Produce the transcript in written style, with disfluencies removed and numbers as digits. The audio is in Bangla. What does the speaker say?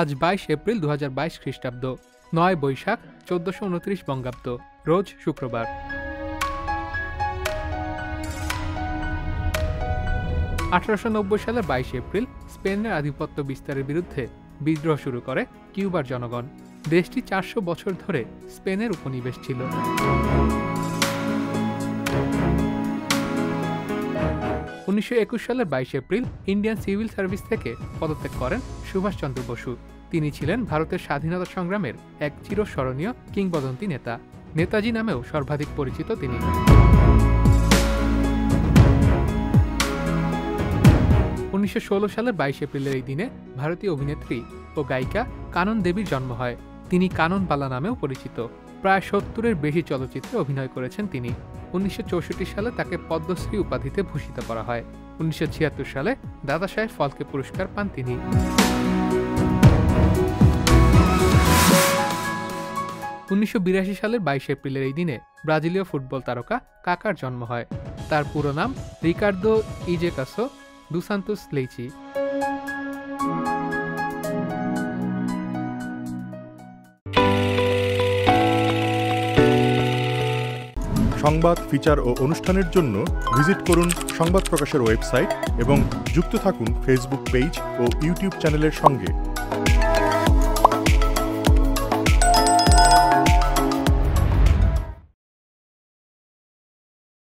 আজ 22 এপ্রিল 2022 খ্রিস্টাব্দ, 9 বৈশাখ 1429 বঙ্গাব্দ, রোজ শুক্রবার। 1890 সালের 22 এপ্রিল স্পেনের আধিপত্য বিস্তারের বিরুদ্ধে বিদ্রোহ শুরু করে কিউবার জনগণ। দেশটি 400 বছর ধরে স্পেনের উপনিবেশ ছিল। 1921 সালের 22 এপ্রিল ইন্ডিয়ান সিভিল সার্ভিস থেকে পদত্যাগ করেন সুভাষচন্দ্র বসু। তিনি ছিলেন ভারতের স্বাধীনতা সংগ্রামের এক চিরস্মরণীয় কিংবদন্তি নেতা। নেতাজি নামেও সর্বাধিক পরিচিত তিনি। 1916 সালের 22 এপ্রিলের এই দিনে ভারতীয় অভিনেত্রী ও গায়িকা কানন দেবীর জন্ম হয়। তিনি কানন বালা নামেও পরিচিত। প্রায় 70-এর বেশি চলচ্চিত্রে অভিনয় করেছেন তিনি। 1964 সালে তাকে পদ্মশ্রী উপাধিতে ভূষিত করা হয়। 1976 সালে দাদাসাহেব ফালকে পুরস্কার পান তিনি। 1982 সালের 22 এপ্রিলের এই দিনে ব্রাজিলীয় ফুটবল তারকা কাকার জন্ম হয়। তার পুরো নাম রিকার্দো ইজেকাসো দুস সান্তোস লেইচি। সংবাদ, ফিচার ও অনুষ্ঠানের জন্য ভিজিট করুন সংবাদ প্রকাশের ওয়েবসাইট এবং যুক্ত থাকুন ফেসবুক পেজ ও ইউটিউব চ্যানেলের সঙ্গে।